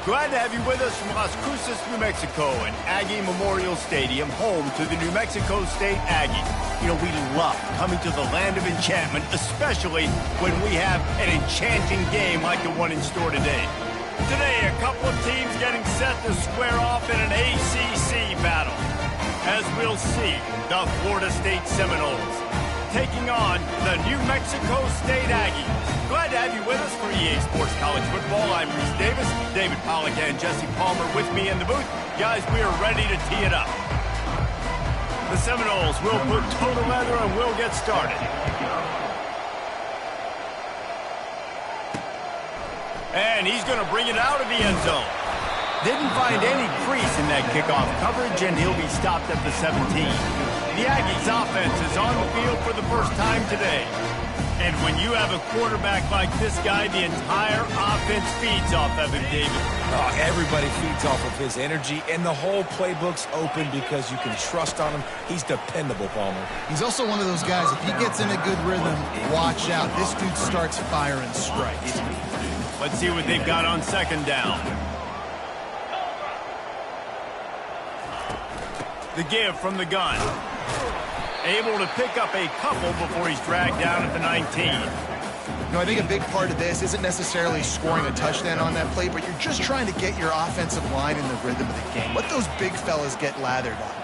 Glad to have you with us from Las Cruces, New Mexico, and Aggie Memorial Stadium, home to the New Mexico State Aggies. You know, we love coming to the land of enchantment, especially when we have an enchanting game like the one in store today. Today, a couple of teams getting set to square off in an ACC battle. As we'll see, the Florida State Seminoles taking on the New Mexico State Aggies. Glad to have you with us for EA Sports College Football. I'm Reese Davis, David Pollack and Jesse Palmer with me in the booth. Guys, we are ready to tee it up. The Seminoles will put toe to leather and we'll get started. And he's going to bring it out of the end zone. Didn't find any crease in that kickoff coverage, and he'll be stopped at the 17. The Aggies offense is on the field for the first time today. And when you have a quarterback like this guy, the entire offense feeds off of him, David. Oh, everybody feeds off of his energy, and the whole playbook's open because you can trust on him. He's dependable, Palmer. He's also one of those guys, if he gets in a good rhythm, watch out. This dude starts firing strikes. Let's see what they've got on second down. The give from the gun. Able to pick up a couple before he's dragged down at the 19. You know, I think a big part of this isn't necessarily scoring a touchdown on that play, but you're just trying to get your offensive line in the rhythm of the game. Let those big fellas get lathered up.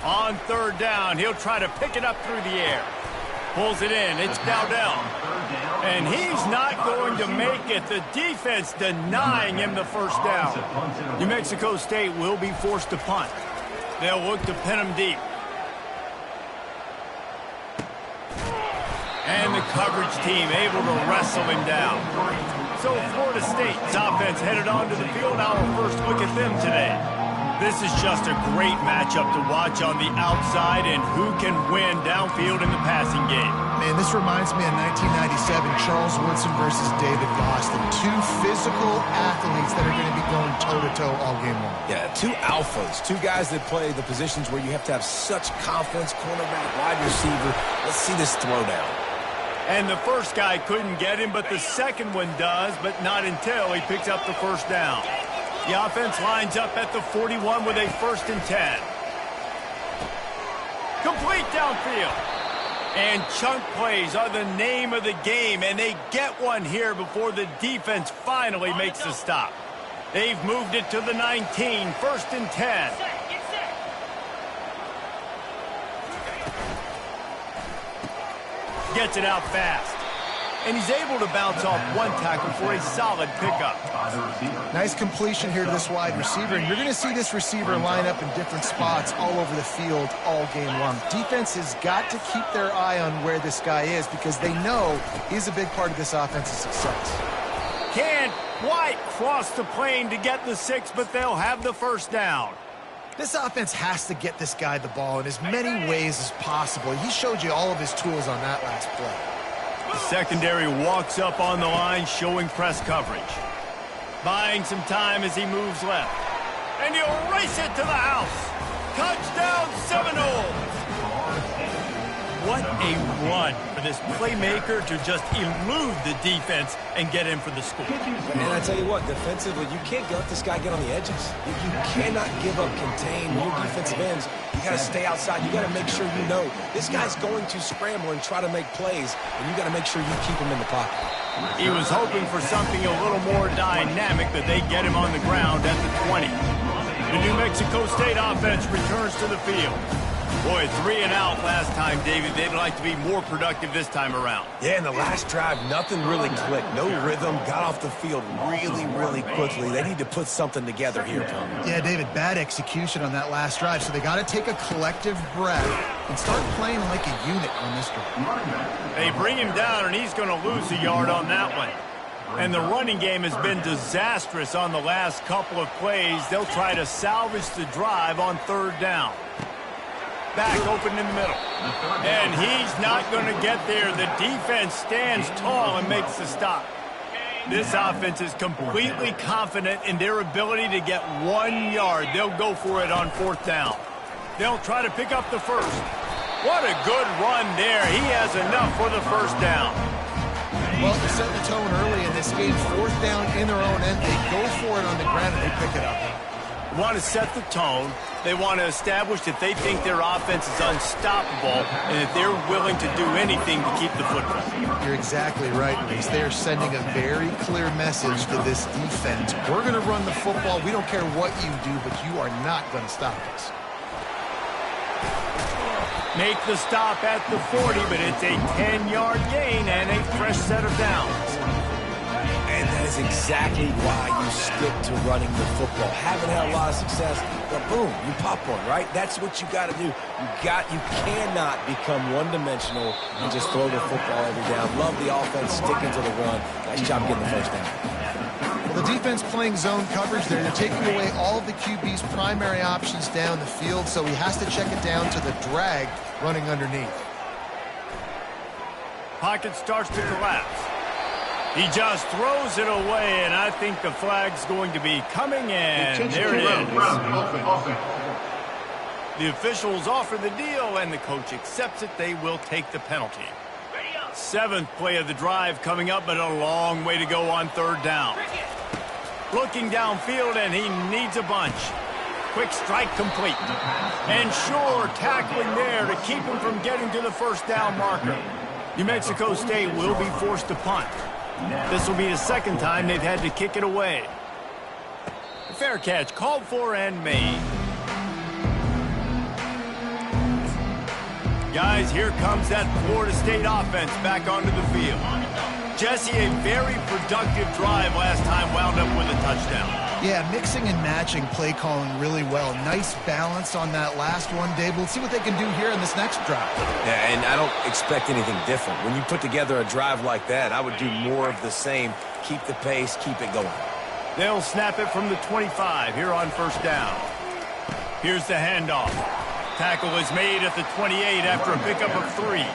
On third down, he'll try to pick it up through the air. Pulls it in. It's Dowdell. And he's not going to make it. The defense denying him the first down. New Mexico State will be forced to punt. They'll look to pin him deep. And the coverage team able to wrestle him down. So Florida State's offense headed onto the field. Our first look at them today. This is just a great matchup to watch on the outside, and who can win downfield in the passing game. Man, this reminds me of 1997, Charles Woodson versus David Boston. Two physical athletes that are going to be going toe-to-toe all game long. Yeah, two alphas, two guys that play the positions where you have to have such confidence, cornerback, wide receiver. Let's see this throwdown. And the first guy couldn't get him, but the second one does, but not until he picks up the first down. The offense lines up at the 41 with a 1st and 10. Complete downfield. And chunk plays are the name of the game, and they get one here before the defense finally makes the stop. They've moved it to the 19, 1st and 10. Gets it out fast. And he's able to bounce off one tackle for a solid pickup. Nice completion here to this wide receiver, and you're going to see this receiver line up in different spots all over the field all game long. Defense has got to keep their eye on where this guy is because they know he's a big part of this offense's success. Can't quite cross the plane to get the 6, but they'll have the first down. This offense has to get this guy the ball in as many ways as possible. He showed you all of his tools on that last play. The secondary walks up on the line, showing press coverage. Buying some time as he moves left. And he'll race it to the house. Touchdown, Seminoles! What a run for this playmaker to just elude the defense and get in for the score. And I tell you what, defensively, you can't let this guy get on the edges. You cannot give up contain your defensive ends. You got to stay outside. You got to make sure you know this guy's going to scramble and try to make plays, and you got to make sure you keep him in the pocket. He was hoping for something a little more dynamic, but they get him on the ground at the 20. The New Mexico State offense returns to the field. Boy, 3 and out last time, David. They'd like to be more productive this time around. Yeah, in the last drive, nothing really clicked. No rhythm, got off the field really, really quickly. They need to put something together here, Tom. Yeah, David, bad execution on that last drive, so they got to take a collective breath and start playing like a unit on this drive. They bring him down, and he's going to lose a yard on that one. And the running game has been disastrous on the last couple of plays. They'll try to salvage the drive on third down. Back open in the middle. And he's not going to get there. The defense stands tall and makes the stop. This offense is completely confident in their ability to get 1 yard. They'll go for it on 4th down. They'll try to pick up the first. What a good run there. He has enough for the first down. Well, they're setting the tone early in this game. 4th down in their own end. They go for it on the ground, and they pick it up. They want to set the tone. They want to establish that they think their offense is unstoppable and that they're willing to do anything to keep the football. You're exactly right, Reese. They are sending a very clear message to this defense. We're going to run the football. We don't care what you do, but you are not going to stop us. Make the stop at the 40, but it's a 10-yard gain and a fresh set of downs. And that is exactly why you stick to running the football. Haven't had a lot of success, but boom, you pop one, right? That's what you got to do. You cannot become one-dimensional and just throw the football every down. Love the offense sticking to the run. Nice job getting the first down. Well, the defense playing zone coverage there. They're taking away all of the QB's primary options down the field, so he has to check it down to the drag running underneath. Pocket starts to collapse. He just throws it away, and I think the flag's going to be coming in. There it is. The officials offer the deal, and the coach accepts it. They will take the penalty. 7th play of the drive coming up, but a long way to go on 3rd down. Looking downfield, and he needs a bunch. Quick strike complete. And sure, tackling there to keep him from getting to the first down marker. New Mexico State will be forced to punt. This will be the 2nd time they've had to kick it away. Fair catch called for and made. Guys, here comes that Florida State offense back onto the field. Jesse, a very productive drive last time, wound up with a touchdown. Yeah, mixing and matching play calling really well. Nice balance on that last one, Dave. We'll see what they can do here in this next drive. Yeah, and I don't expect anything different. When you put together a drive like that, I would do more of the same. Keep the pace, keep it going. They'll snap it from the 25 here on 1st down. Here's the handoff. Tackle is made at the 28 after a pickup of 3.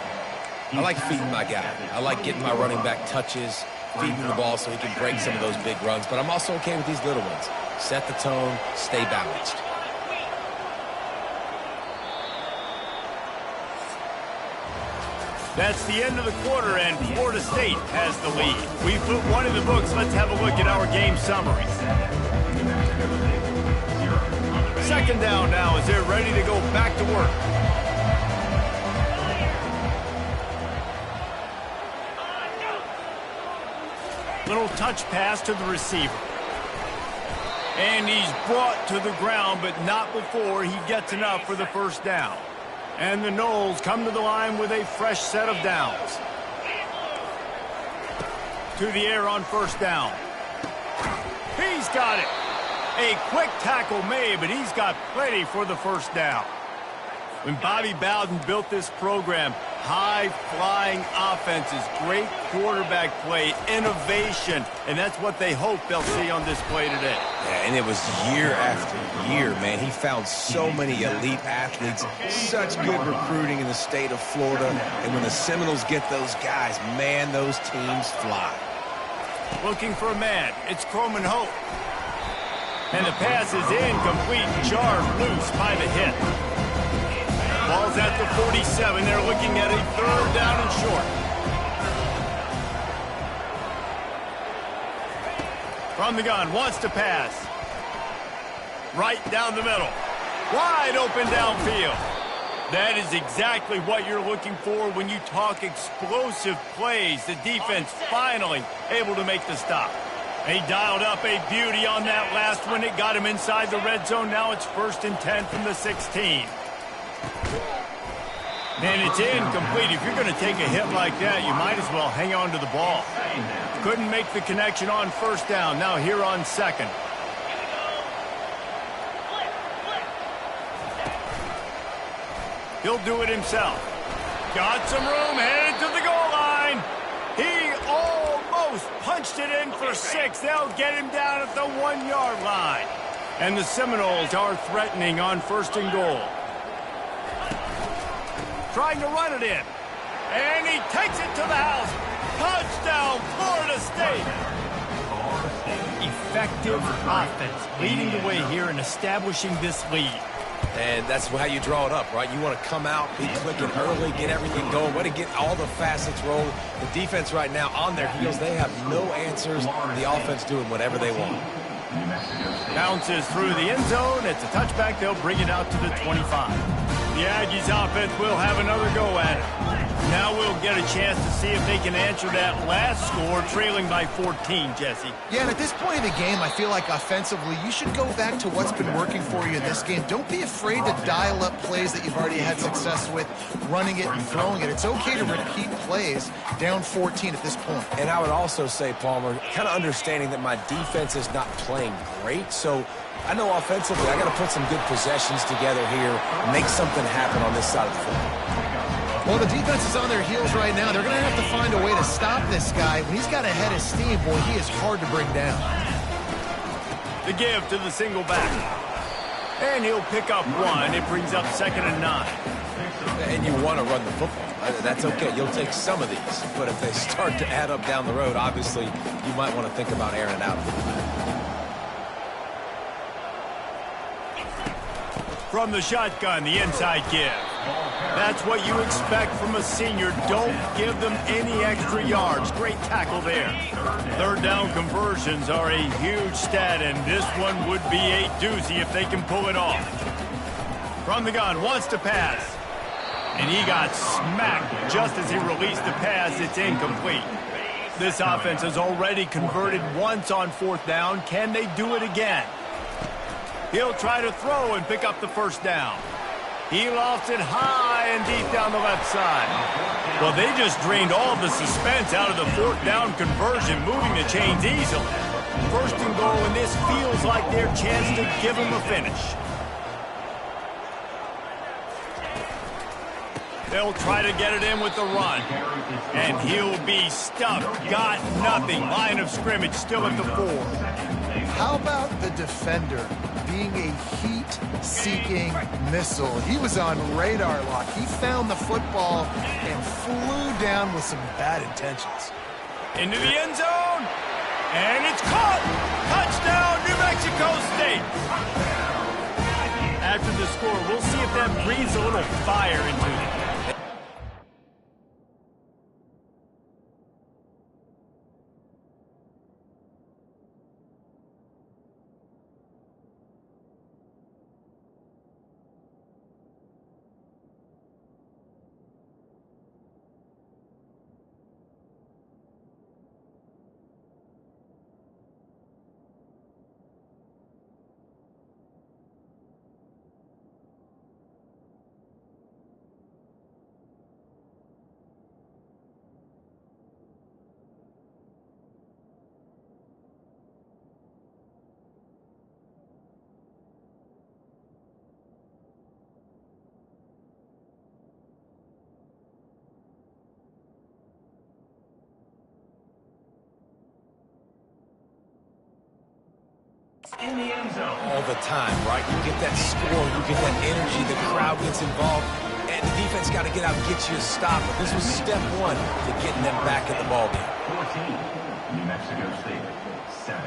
I like feeding my guy. I like getting my running back touches, feeding the ball so he can break some of those big runs. But I'm also okay with these little ones. Set the tone, stay balanced. That's the end of the quarter, and Florida State has the lead. We put one in the books. Let's have a look at our game summary. 2nd down now as they're ready to go back to work. Little touch pass to the receiver. And he's brought to the ground, but not before he gets enough for the first down. And the Noles come to the line with a fresh set of downs. To the air on 1st down. He's got it. A quick tackle made, but he's got plenty for the first down. When Bobby Bowden built this program, high-flying offenses, great quarterback play, innovation, and that's what they hope they'll see on display today. Yeah, and it was year after year, man. He found so many elite athletes, such good recruiting in the state of Florida, and when the Seminoles get those guys, man, those teams fly. Looking for a man. It's Croman Hope. And the pass is incomplete, jarred loose by the hit. Ball's at the 47. They're looking at a 3rd down and short. From the gun, wants to pass. Right down the middle. Wide open downfield. That is exactly what you're looking for when you talk explosive plays. The defense finally able to make the stop. They dialed up a beauty on that last one. It got him inside the red zone. Now it's 1st and 10 from the 16. And it's incomplete. If you're going to take a hit like that, you might as well hang on to the ball. Couldn't make the connection on 1st down. Now here on 2nd. He'll do it himself. Got some room, headed to the goal line. He almost punched it in for 6. They'll get him down at the 1-yard line. And the Seminoles are threatening on 1st and goal. Trying to run it in. And he takes it to the house. Touchdown, Florida State. Effective offense leading the way here and establishing this lead. And that's how you draw it up, right? You want to come out, be clicking early, get everything going, way to get all the facets rolling. The defense right now on their heels, they have no answers. The offense doing whatever they want. Bounces through the end zone. It's a touchback. They'll bring it out to the 25. The Aggies offense will have another go at it. Now we'll get a chance to see if they can answer that last score, trailing by 14, Jesse. Yeah, and at this point in the game, I feel like offensively, you should go back to what's been working for you in this game. Don't be afraid to dial up plays that you've already had success with, running it and throwing it. It's okay to repeat plays down 14 at this point. And I would also say, Palmer, kind of understanding that my defense is not playing great, so I know offensively I got to put some good possessions together here, make something happen on this side of the football. Well, the defense is on their heels right now. They're going to have to find a way to stop this guy. When he's got a head of steam, boy, he is hard to bring down. The give to the single back. And he'll pick up one. It brings up 2nd and 9. And you want to run the football. That's okay. You'll take some of these. But if they start to add up down the road, obviously, you might want to think about airing it out a little bit. From the shotgun, the inside give. That's what you expect from a senior. Don't give them any extra yards. Great tackle there. 3rd down conversions are a huge stat, and this one would be a doozy if they can pull it off. From the gun, wants to pass. And he got smacked just as he released the pass. It's incomplete. This offense has already converted once on 4th down. Can they do it again? He'll try to throw and pick up the 1st down. He lofts it high and deep down the left side. Well, they just drained all the suspense out of the 4th down conversion, moving the chains easily. 1st and goal, and this feels like their chance to give them a finish. They'll try to get it in with the run. And he'll be stuffed. Got nothing. Line of scrimmage still at the 4. How about the defender being a heat-seeking missile? He was on radar lock. He found the football and flew down with some bad intentions. Into the end zone. And it's caught. Touchdown, New Mexico State. After the score, we'll see if that breathes a little fire into them. In the end zone. All the time, right? You get that score, you get that energy, the crowd gets involved, and the defense got to get out and get you a stop. But this was step 1 to getting them back in the ballgame. 14, New Mexico State, 7.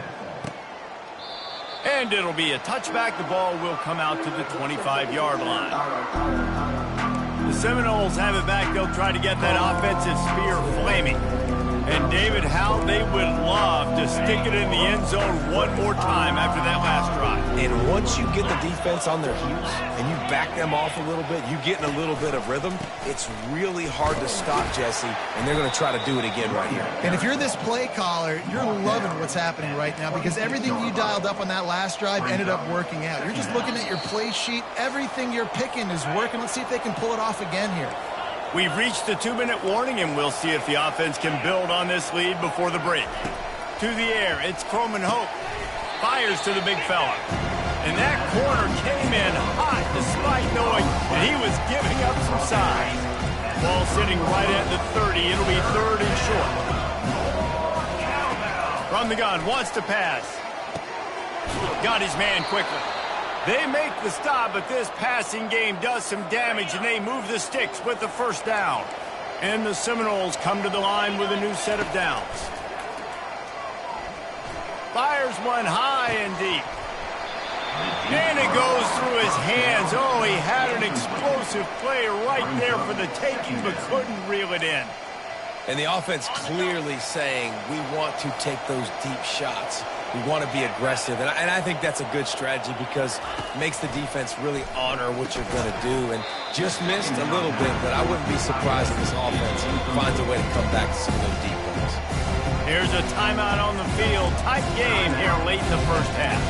And it'll be a touchback. The ball will come out to the 25-yard line. The Seminoles have it back. They'll try to get that offensive spear flaming. And, David, how they would love to stick it in the end zone one more time after that last drive. And once you get the defense on their heels and you back them off a little bit, you get in a little bit of rhythm, it's really hard to stop, Jesse, and they're going to try to do it again right here. And if you're this play caller, you're loving what's happening right now because everything you dialed up on that last drive ended up working out. You're just looking at your play sheet. Everything you're picking is working. Let's see if they can pull it off again here. We've reached the 2-minute warning, and we'll see if the offense can build on this lead before the break. To the air, it's Croman Hope. Fires to the big fella. And that corner came in hot despite knowing that he was giving up some size. Ball sitting right at the 30. It'll be 3rd and short. From the gun, wants to pass. Got his man quickly. They make the stop, but this passing game does some damage, and they move the sticks with the 1st down. And the Seminoles come to the line with a new set of downs. Fires one high and deep. And it goes through his hands. Oh, he had an explosive play right there for the taking, but couldn't reel it in. And the offense clearly saying, we want to take those deep shots. We want to be aggressive. And I think that's a good strategy because it makes the defense really honor what you're going to do. And just missed a little bit, but I wouldn't be surprised if this offense finds a way to come back to some of those deep ones. Here's a timeout on the field. Tight game here late in the first half.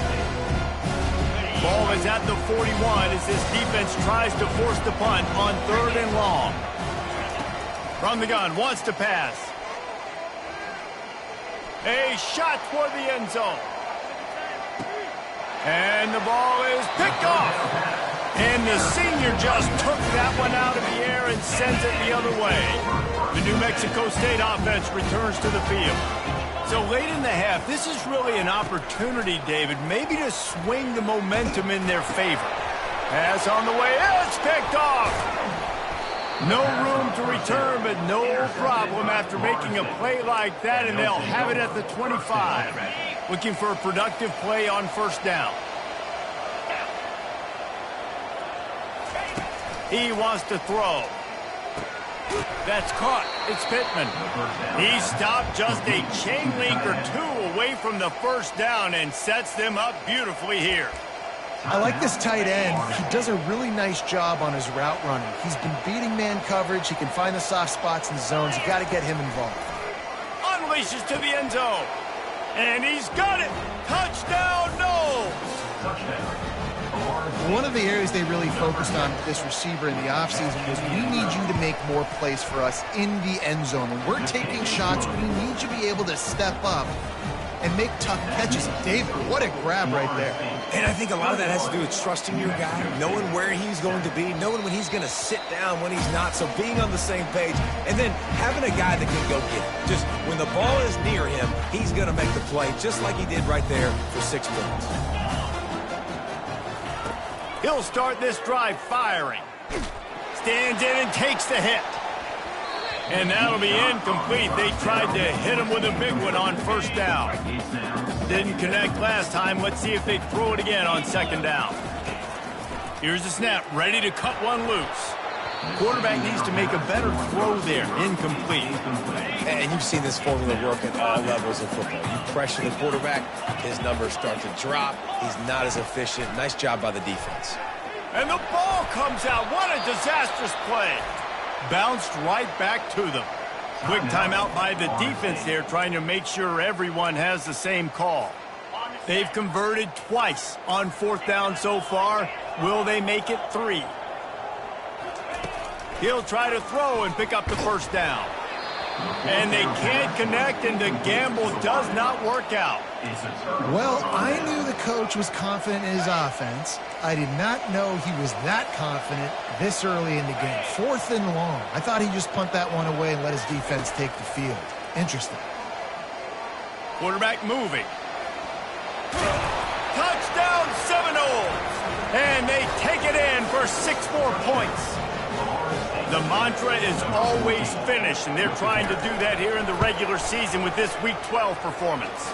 Ball is at the 41 as this defense tries to force the punt on 3rd and long. From the gun, wants to pass. A shot for the end zone. And the ball is picked off. And the senior just took that one out of the air and sends it the other way. The New Mexico State offense returns to the field. So late in the half, this is really an opportunity, David, maybe to swing the momentum in their favor. Pass on the way, it's picked off. No room to return, but no problem after making a play like that, and they'll have it at the 25. Looking for a productive play on 1st down. He wants to throw. That's caught. It's Pittman. He stopped just a chain link or 2 away from the 1st down and sets them up beautifully here. I like this tight end. He does a really nice job on his route running. He's been beating man coverage. He can find the soft spots in the zones. You got to get him involved. Unleashes to the end zone. And he's got it. Touchdown, no. One of the areas they really focused on with this receiver in the offseason was we need you to make more plays for us in the end zone. When we're taking shots, we need you to be able to step up and make tough catches. David, what a grab right there. And I think a lot of that has to do with trusting your guy, knowing where he's going to be, knowing when he's going to sit down, when he's not, so being on the same page, and then having a guy that can go get it. Just when the ball is near him, he's going to make the play, just like he did right there for 6 points. He'll start this drive firing. Stands in and takes the hit. And that'll be incomplete. They tried to hit him with a big one on 1st down. Didn't connect last time. Let's see if they throw it again on 2nd down. Here's the snap, ready to cut one loose. Quarterback needs to make a better throw there. Incomplete. And you've seen this formula work at all levels of football. You pressure the quarterback, his numbers start to drop. He's not as efficient. Nice job by the defense. And the ball comes out. What a disastrous play. Bounced right back to them. Quick timeout by the defense there, trying to make sure everyone has the same call. They've converted twice on 4th down so far. Will they make it 3? He'll try to throw and pick up the 1st down. And they can't connect, and the gamble does not work out. Well, I knew the coach was confident in his offense. I did not know he was that confident this early in the game. 4th and long. I thought he'd just punt that one away and let his defense take the field. Interesting. Quarterback moving. Touchdown Seminoles! And they take it in for 6 more points. The mantra is always finish, and they're trying to do that here in the regular season with this Week 12 performance.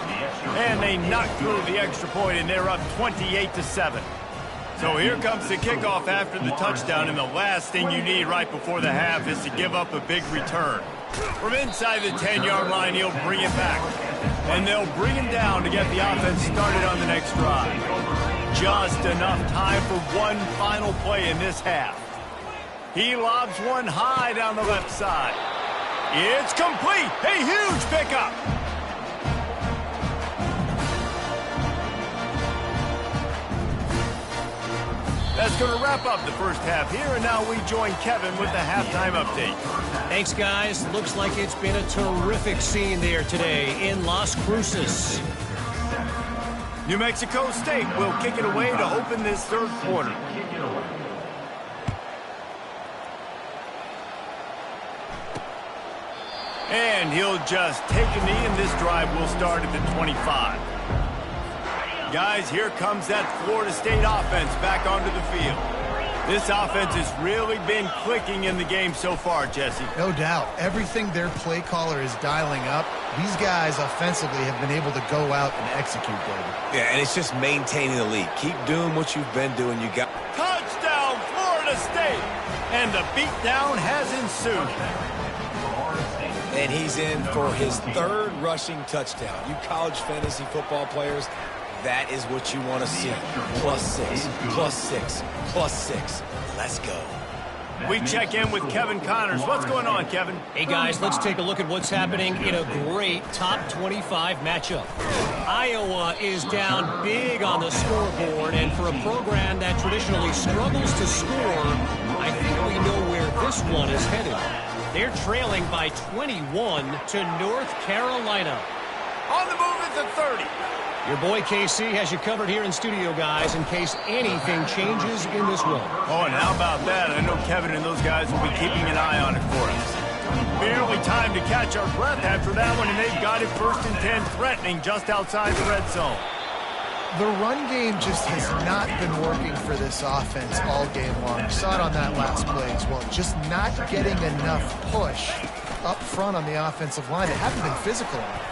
And they knock through the extra point, and they're up 28-7. So here comes the kickoff after the touchdown, and the last thing you need right before the half is to give up a big return. From inside the 10-yard line, he'll bring it back. And they'll bring him down to get the offense started on the next drive. Just enough time for one final play in this half. He lobs one high down the left side. It's complete. A huge pickup. That's going to wrap up the first half here, and now we join Kevin with the halftime update. Thanks, guys. Looks like it's been a terrific scene there today in Las Cruces. New Mexico State will kick it away to open this 3rd quarter. And he'll just take a knee, and this drive will start at the 25. Guys, here comes that Florida State offense back onto the field. This offense has really been clicking in the game so far, Jesse. No doubt. Everything their play caller is dialing up, these guys offensively have been able to go out and execute, David. Yeah, and it's just maintaining the lead. Keep doing what you've been doing. You got Touchdown, Florida State! And the beatdown has ensued. And he's in for his third rushing touchdown. You college fantasy football players, that is what you want to see. +6, +6, +6. Let's go. We check in with Kevin Connors. What's going on, Kevin? Hey, guys, let's take a look at what's happening in a great top 25 matchup. Iowa is down big on the scoreboard, and for a program that traditionally struggles to score, I think we know where this one is headed. They're trailing by 21 to North Carolina. On the move at the 30. Your boy KC has you covered here in studio, guys, in case anything changes in this one. Oh, and how about that? I know Kevin and those guys will be keeping an eye on it for us. Barely time to catch our breath after that one, and they've got it 1st and 10, threatening just outside the red zone. The run game just has not been working for this offense all game long. You saw it on that last play as well. Just not getting enough push up front on the offensive line. They haven't been physical on it.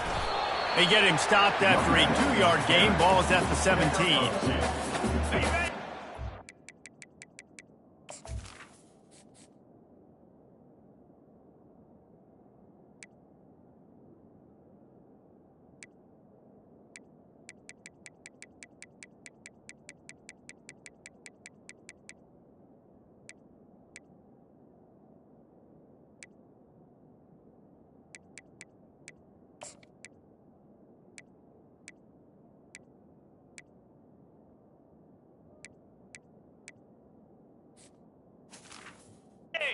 They get him stopped after a 2-yard gain. Ball is at the 17.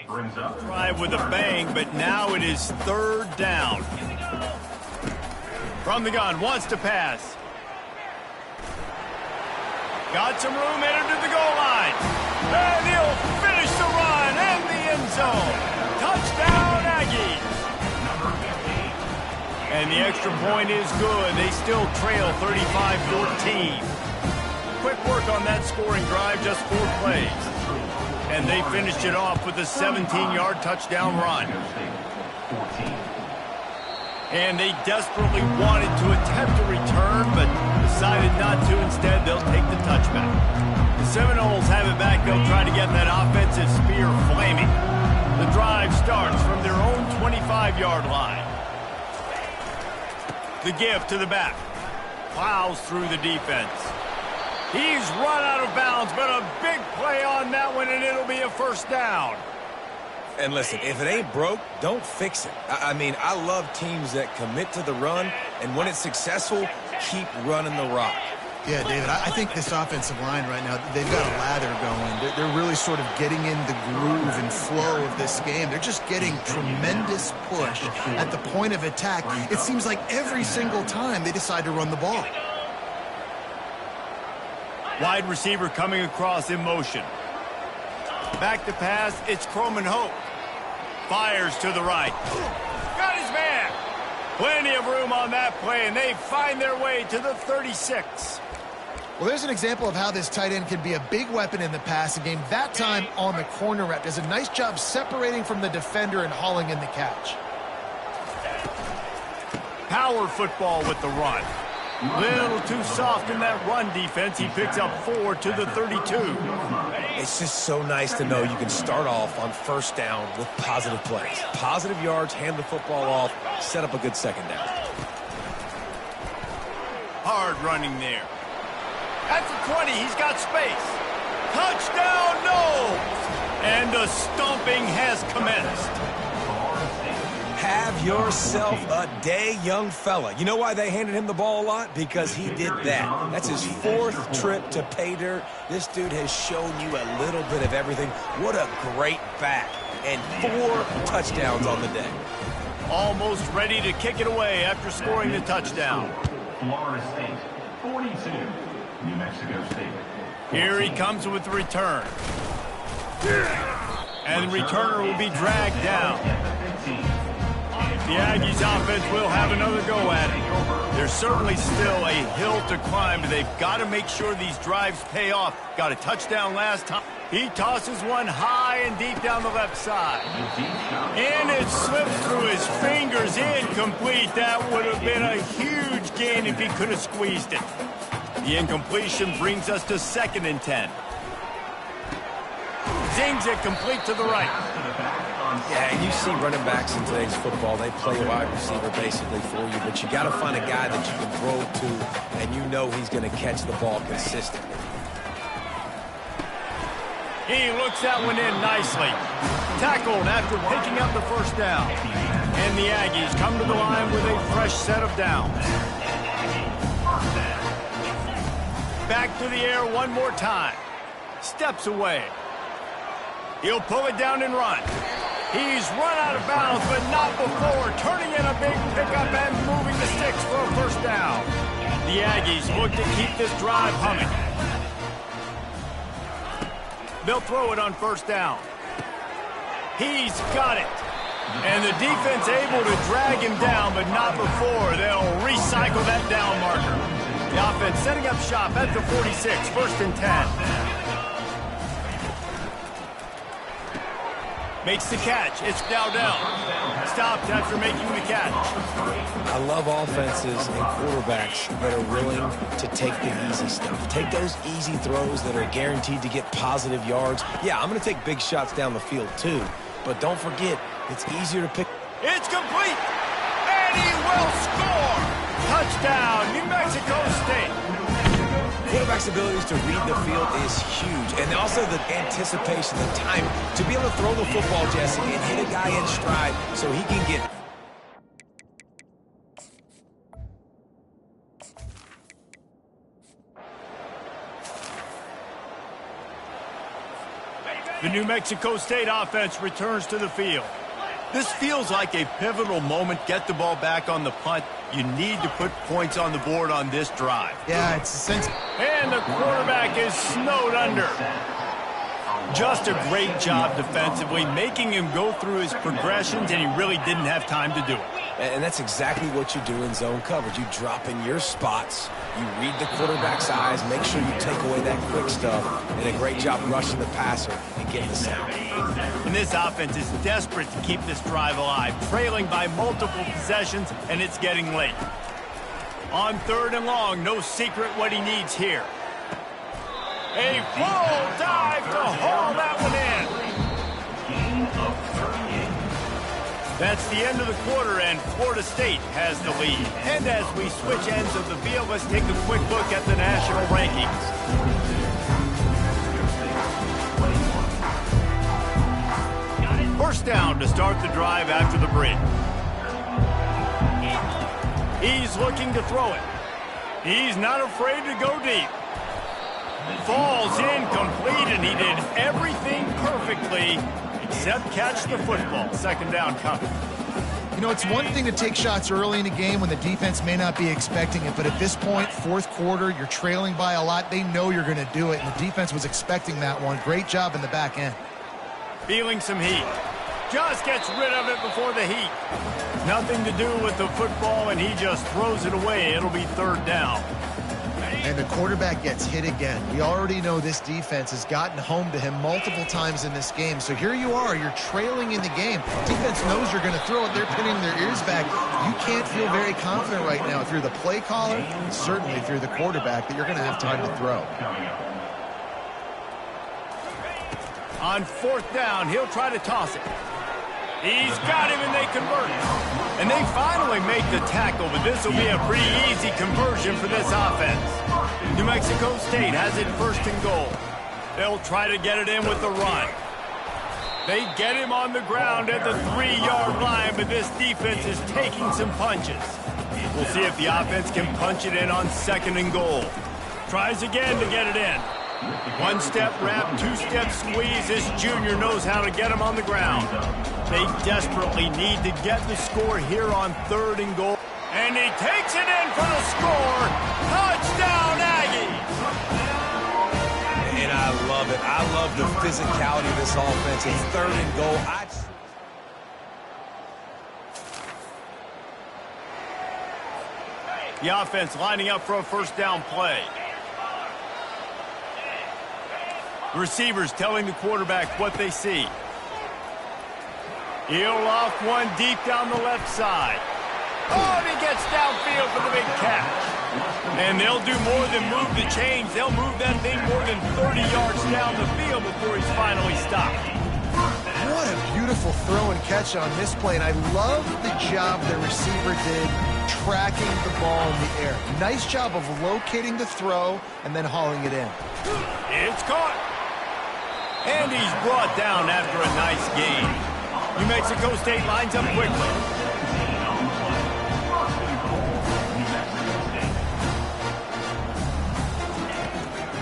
Brings up. Drive with a bang, but now it is 3rd down. From the gun, wants to pass. Got some room, entered to the goal line. And he'll finish the run and the end zone. Touchdown, Aggies. And the extra point is good. They still trail 35-14. Quick work on that scoring drive, just 4 plays. And they finished it off with a 17-yard touchdown run. And they desperately wanted to attempt a return, but decided not to. Instead, they'll take the touchback. The Seminoles have it back. They'll try to get that offensive spear flaming. The drive starts from their own 25-yard line. The give to the back. Plows through the defense. He's run out of bounds, but a big play on that one, and it'll be a 1st down. And listen, if it ain't broke, don't fix it. I mean, I love teams that commit to the run, and when it's successful, keep running the rock. Yeah, David, I think this offensive line right now, they've got a lather going. They're really sort of getting in the groove and flow of this game. They're just getting tremendous push at the point of attack. It seems like every single time they decide to run the ball. Wide receiver coming across in motion. Back to pass, it's Croman Hope. Fires to the right. Got his man. Plenty of room on that play, and they find their way to the 36. Well, there's an example of how this tight end can be a big weapon in the passing game. That time on the corner route. Does a nice job separating from the defender and hauling in the catch. Power football with the run. Little too soft in that run defense. He picks up 4 to the 32. It's just so nice to know you can start off on 1st down with positive plays. Positive yards, hand the football off, set up a good 2nd down. Hard running there. At the 20, he's got space. Touchdown, no! And the stomping has commenced. Have yourself a day, young fella. You know why they handed him the ball a lot? Because he did that. That's his 4th trip to pay dirt. This dude has shown you a little bit of everything. What a great back. And 4 touchdowns on the day. Almost ready to kick it away after scoring the touchdown. Florida State, 42. New Mexico State. Here he comes with the return. And the returner will be dragged down. The Aggies offense will have another go at it. There's certainly still a hill to climb, but they've got to make sure these drives pay off. Got a touchdown last time. He tosses one high and deep down the left side. And it slips through his fingers. Incomplete. That would have been a huge gain if he could have squeezed it. The incompletion brings us to 2nd and 10. Zings it complete to the right. Yeah, and you see running backs in today's football, they play a wide receiver basically for you, but you got to find a guy that you can throw to, and you know he's going to catch the ball consistently. He looks that one in nicely. Tackled after picking up the first down. And the Aggies come to the line with a fresh set of downs. Back to the air one more time. Steps away. He'll pull it down and run. He's run out of bounds, but not before. Turning in a big pickup and moving the sticks for a first down. The Aggies look to keep this drive humming. They'll throw it on first down. He's got it. And the defense able to drag him down, but not before. They'll recycle that down marker. The offense setting up shop at the 46, 1st and 10. Makes the catch. It's Dowdell. Stopped after making the catch. I love offenses and quarterbacks that are willing to take the easy stuff. Take those easy throws that are guaranteed to get positive yards. Yeah, I'm going to take big shots down the field too. But don't forget, it's easier to pick. It's complete. And he will score. Touchdown, New Mexico State. Quarterback's abilities to read the field is huge. And also the anticipation, the time to be able to throw the football, Jesse, and hit a guy in stride so he can get. The New Mexico State offense returns to the field. This feels like a pivotal moment. Get the ball back on the punt. You need to put points on the board on this drive. Yeah, it's a sense. And the quarterback is snowed under. Just a great job defensively, making him go through his progressions, and he really didn't have time to do it. And that's exactly what you do in zone coverage. You drop in your spots, you read the quarterback's eyes, make sure you take away that quick stuff, and a great job rushing the passer and getting the sack. And this offense is desperate to keep this drive alive, trailing by multiple possessions, and it's getting late. On 3rd and long, no secret what he needs here. A full dive to haul that one in. That's the end of the quarter, and Florida State has the lead. And as we switch ends of the field, let's take a quick look at the national rankings. First down to start the drive after the break. He's looking to throw it. He's not afraid to go deep. Falls incomplete, and he did everything perfectly except catch the football. 2nd down coming. You know, it's one thing to take shots early in a game when the defense may not be expecting it, but at this point, 4th quarter, you're trailing by a lot. They know you're going to do it, and the defense was expecting that one. Great job in the back end. Feeling some heat. Just gets rid of it before the heat. Nothing to do with the football, and he just throws it away. It'll be 3rd down. And the quarterback gets hit again. We already know this defense has gotten home to him multiple times in this game. So here you are, you're trailing in the game. Defense knows you're going to throw it. They're pinning their ears back. You can't feel very confident right now if you're the play caller, certainly if you're the quarterback, that you're going to have time to throw. On 4th down, he'll try to toss it. He's got him, and they convert. And they finally make the tackle, but this will be a pretty easy conversion for this offense. New Mexico State has it 1st and goal. They'll try to get it in with the run. They get him on the ground at the 3-yard line, but this defense is taking some punches. We'll see if the offense can punch it in on 2nd and goal. Tries again to get it in. 1-step wrap, 2-step squeeze. This junior knows how to get him on the ground. They desperately need to get the score here on 3rd and goal. And he takes it in for the score. Touchdown, Aggies! And I love it. I love the physicality of this offense. It's 3rd and goal. The offense lining up for a 1st down play. The receivers telling the quarterback what they see. He'll off one deep down the left side. Oh, and he gets downfield for the big catch. And they'll do more than move the chains. They'll move that thing more than 30 yards down the field before he's finally stopped. What a beautiful throw and catch on this play, and I love the job the receiver did tracking the ball in the air. Nice job of locating the throw and then hauling it in. It's caught. And he's brought down after a nice gain. New Mexico State lines up quickly.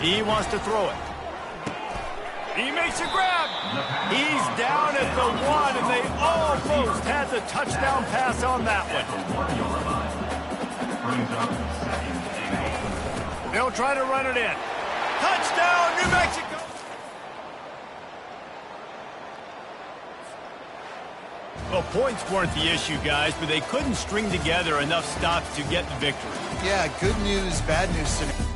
He wants to throw it. He makes a grab. He's down at the 1, and they almost had the touchdown pass on that one. They'll try to run it in. Touchdown, New Mexico. Well, points weren't the issue, guys, but they couldn't string together enough stops to get the victory. Yeah, good news, bad news scenario.